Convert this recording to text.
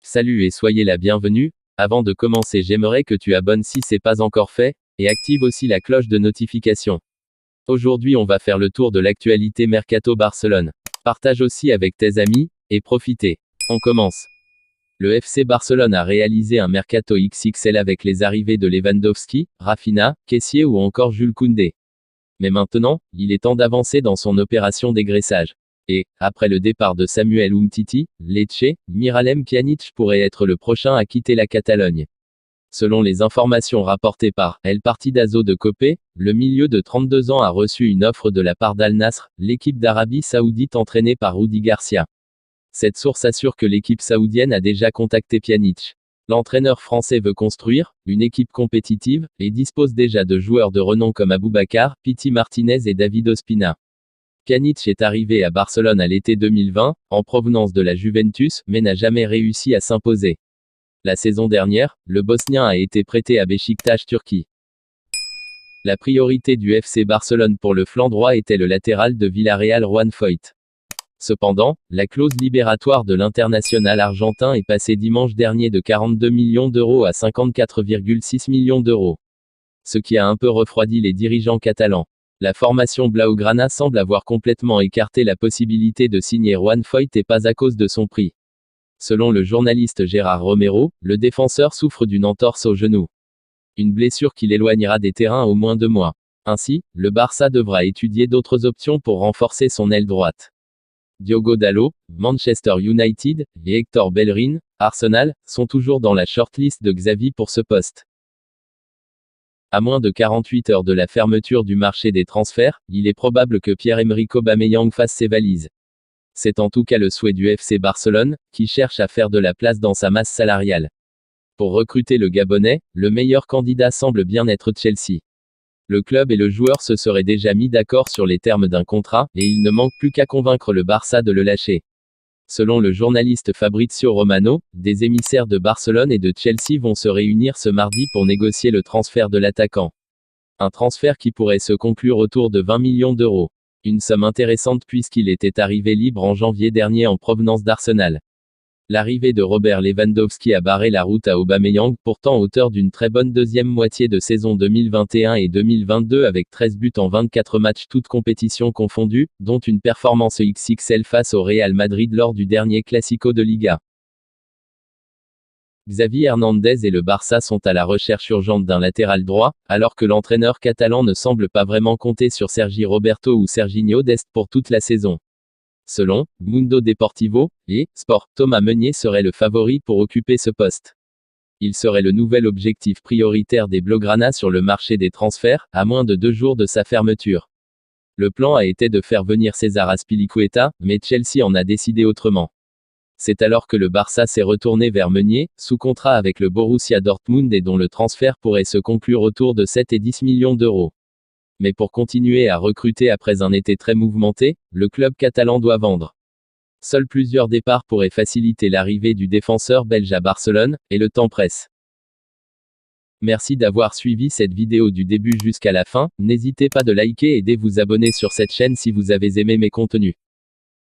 Salut et soyez la bienvenue. Avant de commencer, j'aimerais que tu abonnes si c'est pas encore fait, et active aussi la cloche de notification. Aujourd'hui, on va faire le tour de l'actualité Mercato Barcelone. Partage aussi avec tes amis, et profitez. On commence. Le FC Barcelone a réalisé un mercato XXL avec les arrivées de Lewandowski, Rafinha, Kessié ou encore Jules Koundé. Mais maintenant, il est temps d'avancer dans son opération dégraissage. Et, après le départ de Samuel Umtiti, Lecce, Miralem Pjanic pourrait être le prochain à quitter la Catalogne. Selon les informations rapportées par El Partidazo de Cope, le milieu de 32 ans a reçu une offre de la part d'Al Nasr, l'équipe d'Arabie Saoudite entraînée par Rudy Garcia. Cette source assure que l'équipe saoudienne a déjà contacté Pjanic. L'entraîneur français veut construire une équipe compétitive et dispose déjà de joueurs de renom comme Aboubacar, Pity Martinez et David Ospina. Pjanic est arrivé à Barcelone à l'été 2020, en provenance de la Juventus, mais n'a jamais réussi à s'imposer. La saison dernière, le Bosnien a été prêté à Beşiktaş Turquie. La priorité du FC Barcelone pour le flanc droit était le latéral de Villarreal Juan Foyth. Cependant, la clause libératoire de l'international argentin est passée dimanche dernier de 42 millions d'euros à 54,6 millions d'euros. Ce qui a un peu refroidi les dirigeants catalans. La formation Blaugrana semble avoir complètement écarté la possibilité de signer Juan Foyth et pas à cause de son prix. Selon le journaliste Gérard Romero, le défenseur souffre d'une entorse au genou. Une blessure qui l'éloignera des terrains au moins 2 mois. Ainsi, le Barça devra étudier d'autres options pour renforcer son aile droite. Diogo Dalot, Manchester United, et Hector Bellerin, Arsenal, sont toujours dans la shortlist de Xavi pour ce poste. À moins de 48 heures de la fermeture du marché des transferts, il est probable que Pierre-Emerick Aubameyang fasse ses valises. C'est en tout cas le souhait du FC Barcelone, qui cherche à faire de la place dans sa masse salariale. Pour recruter le Gabonais, le meilleur candidat semble bien être Chelsea. Le club et le joueur se seraient déjà mis d'accord sur les termes d'un contrat, et il ne manque plus qu'à convaincre le Barça de le lâcher. Selon le journaliste Fabrizio Romano, des émissaires de Barcelone et de Chelsea vont se réunir ce mardi pour négocier le transfert de l'attaquant. Un transfert qui pourrait se conclure autour de 20 millions d'euros. Une somme intéressante puisqu'il était arrivé libre en janvier dernier en provenance d'Arsenal. L'arrivée de Robert Lewandowski a barré la route à Aubameyang, pourtant auteur d'une très bonne deuxième moitié de saison 2021 et 2022 avec 13 buts en 24 matchs toutes compétitions confondues, dont une performance XXL face au Real Madrid lors du dernier Classico de Liga. Xavi Hernandez et le Barça sont à la recherche urgente d'un latéral droit, alors que l'entraîneur catalan ne semble pas vraiment compter sur Sergi Roberto ou Serginho Dest pour toute la saison. Selon Mundo Deportivo et Sport, Thomas Meunier serait le favori pour occuper ce poste. Il serait le nouvel objectif prioritaire des Blaugrana sur le marché des transferts, à moins de 2 jours de sa fermeture. Le plan a été de faire venir César Azpilicueta, mais Chelsea en a décidé autrement. C'est alors que le Barça s'est retourné vers Meunier, sous contrat avec le Borussia Dortmund et dont le transfert pourrait se conclure autour de 7 et 10 millions d'euros. Mais pour continuer à recruter après un été très mouvementé, le club catalan doit vendre. Seuls plusieurs départs pourraient faciliter l'arrivée du défenseur belge à Barcelone, et le temps presse. Merci d'avoir suivi cette vidéo du début jusqu'à la fin, n'hésitez pas de liker et de vous abonner sur cette chaîne si vous avez aimé mes contenus.